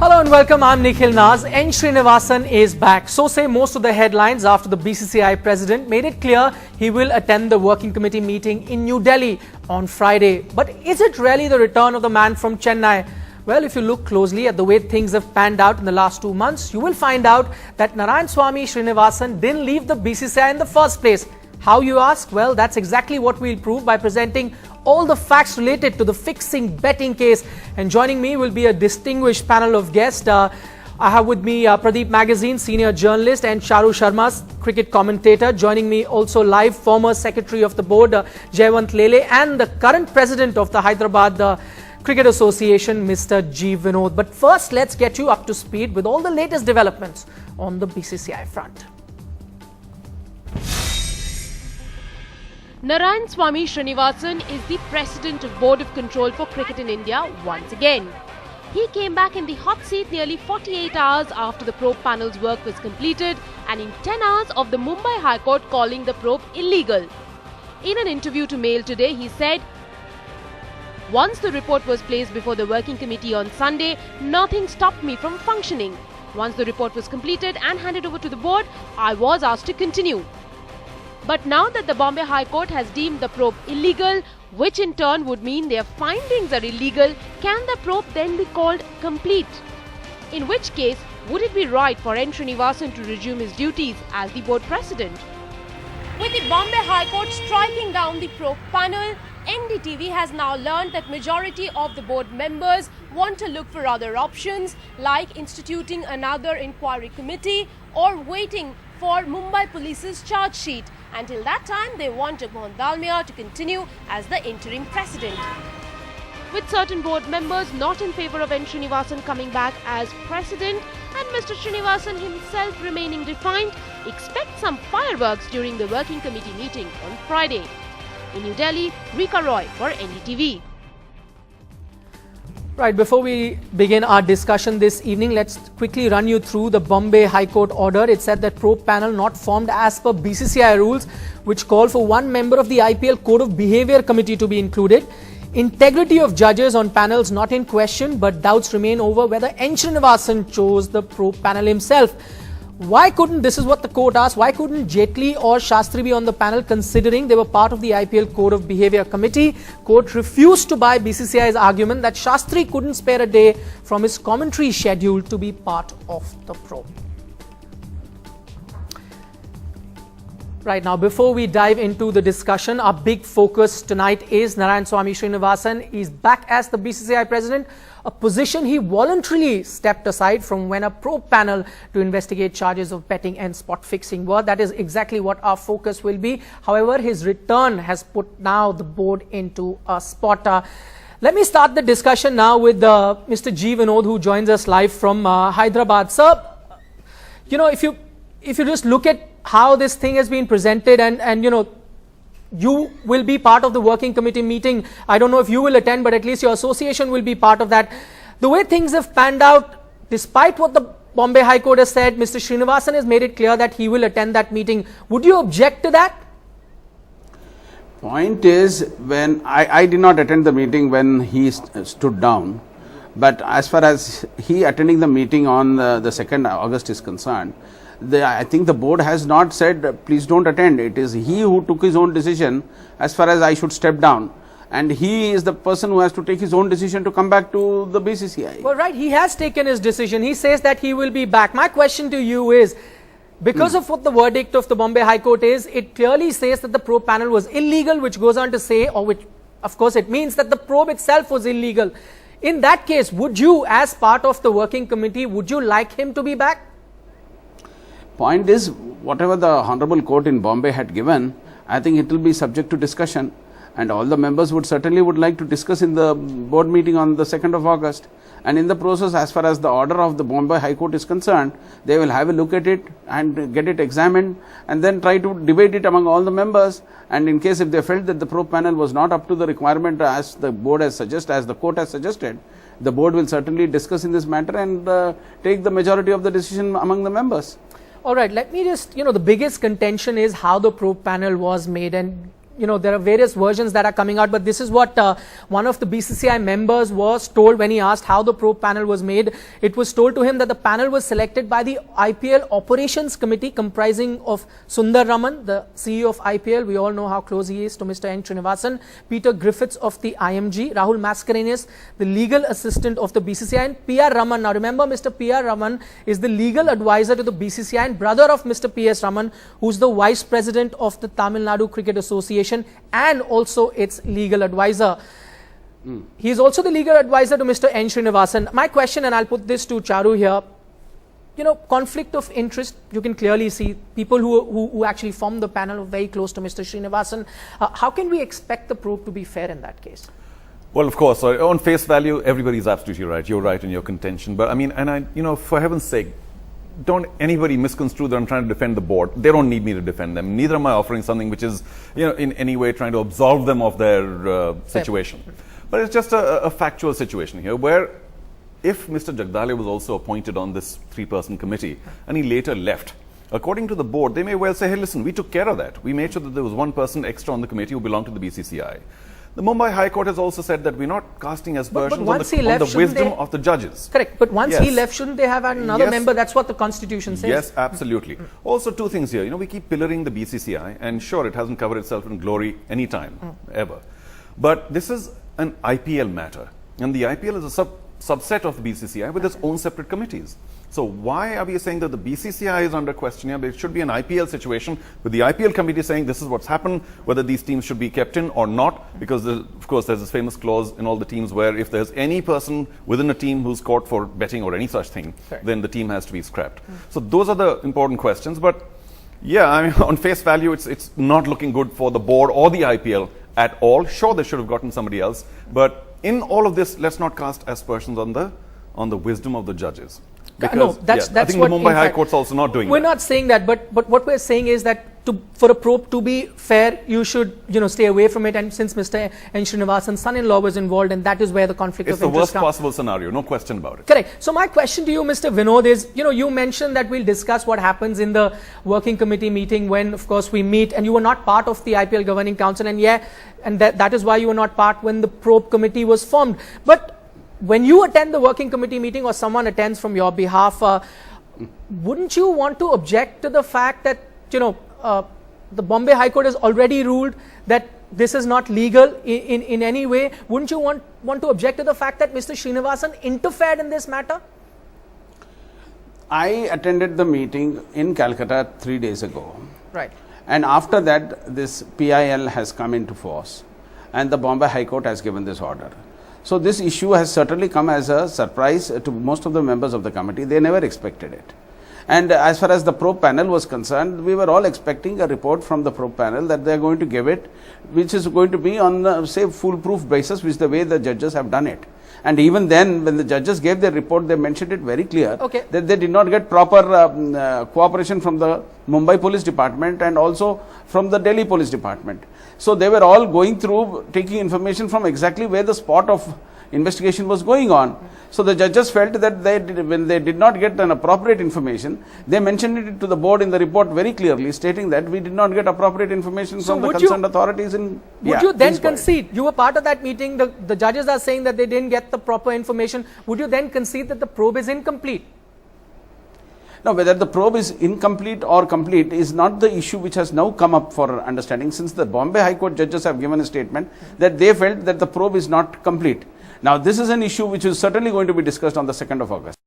Hello and welcome, I'm Nikhil Naz. N. Srinivasan is back. So say most of the headlines after the BCCI president made it clear he will attend the working committee meeting in New Delhi on Friday. But is it really the return of the man from Chennai? Well, if you look closely at the way things have panned out in the last 2 months, you will find out that Narayanaswamy Srinivasan didn't leave the BCCI in the first place. How, you ask? Well, that's exactly what we'll prove by presenting all the facts related to the fixing betting case. And joining me will be a distinguished panel of guests. I have with me Pradeep Magazine senior journalist and Charu Sharma, cricket commentator. Joining me also live, former secretary of the board Jayawant Lele, and the current president of the Hyderabad Cricket Association, Mr. G. Vinod. But first, let's get you up to speed with all the latest developments on the BCCI front. Narayanaswamy Srinivasan is the president of Board of Control for Cricket in India once again. He came back in the hot seat nearly 48 hours after the probe panel's work was completed and in 10 hours of the Mumbai High Court calling the probe illegal. In an interview to Mail today, he said, "Once the report was placed before the working committee on Sunday, nothing stopped me from functioning. Once the report was completed and handed over to the board, I was asked to continue. But now that the Bombay High Court has deemed the probe illegal, which in turn would mean their findings are illegal, can the probe then be called complete? In which case, would it be right for N. Srinivasan to resume his duties as the board president?" With the Bombay High Court striking down the probe panel, NDTV has now learned that majority of the board members want to look for other options like instituting another inquiry committee or waiting for Mumbai Police's charge sheet. Until that time, they want Jagmohan Dalmia to continue as the interim president. With certain board members not in favour of N. Srinivasan coming back as president and Mr. Srinivasan himself remaining defiant, expect some fireworks during the working committee meeting on Friday. In New Delhi, Rika Roy for NDTV. Right, before we begin our discussion this evening, let's quickly run you through the Bombay High Court order. It said that probe panel not formed as per BCCI rules, which call for one member of the IPL Code of Behaviour Committee to be included. Integrity of judges on panels not in question, but doubts remain over whether N. Srinivasan chose the probe panel himself. Why couldn't, this is what the court asked, why couldn't Jaitley or Shastri be on the panel considering they were part of the IPL Code of Behaviour Committee? Court refused to buy BCCI's argument that Shastri couldn't spare a day from his commentary schedule to be part of the probe. Right now, before we dive into the discussion, our big focus tonight is Narayanaswamy Srinivasan. He's back as the BCCI president, a position he voluntarily stepped aside from when a probe panel to investigate charges of betting and spot fixing were. That is exactly what our focus will be. However, his return has put now the board into a spot. Let me start the discussion now with Mr. G. Vinod, who joins us live from Hyderabad. Sir, you know, if you just look at how this thing has been presented and you know, you will be part of the working committee meeting. I don't know if you will attend, but at least your association will be part of that. The way things have panned out, despite what the Bombay High Court has said, Mr. Srinivasan has made it clear that he will attend that meeting. Would you object to that? Point is, when I did not attend the meeting when he stood down, but as far as he attending the meeting on the 2nd August is concerned, I think the board has not said please don't attend. It is he who took his own decision as far as I should step down, and he is the person who has to take his own decision to come back to the BCCI. Well, right, he has taken his decision. He says that he will be back. My question to you is, because of what the verdict of the Bombay High Court is, it clearly says that the probe panel was illegal, which goes on to say, or which of course it means that the probe itself was illegal. In that case, would you, as part of the working committee, would you like him to be back? Point is, whatever the Honorable Court in Bombay had given, I think it will be subject to discussion, and all the members would certainly like to discuss in the board meeting on the 2nd of August. And in the process, as far as the order of the Bombay High Court is concerned, they will have a look at it and get it examined and then try to debate it among all the members. And in case if they felt that the probe panel was not up to the requirement as the board has suggested, as the court has suggested, the board will certainly discuss in this matter and take the majority of the decision among the members. All right, let me just, the biggest contention is how the probe panel was made, and there are various versions that are coming out, but this is what one of the BCCI members was told when he asked how the probe panel was made. It was told to him that the panel was selected by the IPL Operations Committee comprising of Sundar Raman, the CEO of IPL. We all know how close he is to Mr. N. Srinivasan, Peter Griffiths of the IMG, Rahul Mascarenhas, the legal assistant of the BCCI, and P.R. Raman. Now remember, Mr. P.R. Raman is the legal advisor to the BCCI and brother of Mr. P.S. Raman, who's the vice president of the Tamil Nadu Cricket Association and also its legal advisor. He is also the legal advisor to Mr. N. Srinivasan. My question, and I'll put this to Charu here, conflict of interest, you can clearly see people who actually formed the panel are very close to Mr. Srinivasan. How can we expect the probe to be fair in that case? Well, of course, on face value, everybody's absolutely right. You're right in your contention. But I mean, for heaven's sake, don't anybody misconstrue that I'm trying to defend the board. They don't need me to defend them. Neither am I offering something which is, in any way trying to absolve them of their situation. But it's just a factual situation here where if Mr. Jagdale was also appointed on this 3-person committee and he later left, according to the board, they may well say, hey, listen, we took care of that. We made sure that there was one person extra on the committee who belonged to the BCCI. The Mumbai High Court has also said that we're not casting aspersions on the wisdom of the judges. Correct. But once he left, shouldn't they have another member? That's what the Constitution says. Yes, absolutely. Also, two things here. We keep pillaring the BCCI, and sure, it hasn't covered itself in glory any time, ever. But this is an IPL matter. And the IPL is a subset of the BCCI with its own separate committees. So why are we saying that the BCCI is under question here? But it should be an IPL situation with the IPL committee saying this is what's happened, whether these teams should be kept in or not, because of course there's this famous clause in all the teams where if there's any person within a team who's caught for betting or any such thing, then the team has to be scrapped. So those are the important questions. But yeah, I mean, on face value, it's not looking good for the board or the IPL at all. Sure, they should have gotten somebody else. But in all of this, let's not cast aspersions on the wisdom of the judges. Because, that's I think what the Mumbai High Court's also not doing that. We're not saying that, but what we're saying is that for a probe to be fair, you should stay away from it. And since Mr. N. Srinivasan's son-in-law was involved, and that is where the conflict of interest comes. It's the worst possible scenario, no question about it. Correct. So my question to you, Mr. Vinod, is you mentioned that we'll discuss what happens in the working committee meeting when, of course, we meet, and you were not part of the IPL Governing Council, and that is why you were not part when the probe committee was formed. But when you attend the working committee meeting or someone attends from your behalf, wouldn't you want to object to the fact that, the Bombay High Court has already ruled that this is not legal in any way? Wouldn't you want to object to the fact that Mr. Srinivasan interfered in this matter? I attended the meeting in Calcutta 3 days ago. Right. And after that, this PIL has come into force and the Bombay High Court has given this order. So this issue has certainly come as a surprise to most of the members of the committee. They never expected it. And as far as the probe panel was concerned, we were all expecting a report from the probe panel that they are going to give it, which is going to be on, say, foolproof basis, which is the way the judges have done it. And even then, when the judges gave their report, they mentioned it very clear that they did not get proper cooperation from the Mumbai Police Department and also from the Delhi Police Department. So they were all going through, taking information from exactly where the spot of investigation was going on. So the judges felt that when they did not get an appropriate information, they mentioned it to the board in the report very clearly, stating that we did not get appropriate information from the concerned authorities. Would you then concede? You were part of that meeting. The judges are saying that they didn't get the proper information. Would you then concede that the probe is incomplete? Now, whether the probe is incomplete or complete is not the issue which has now come up for understanding, since the Bombay High Court judges have given a statement that they felt that the probe is not complete. Now, this is an issue which is certainly going to be discussed on the 2nd of August.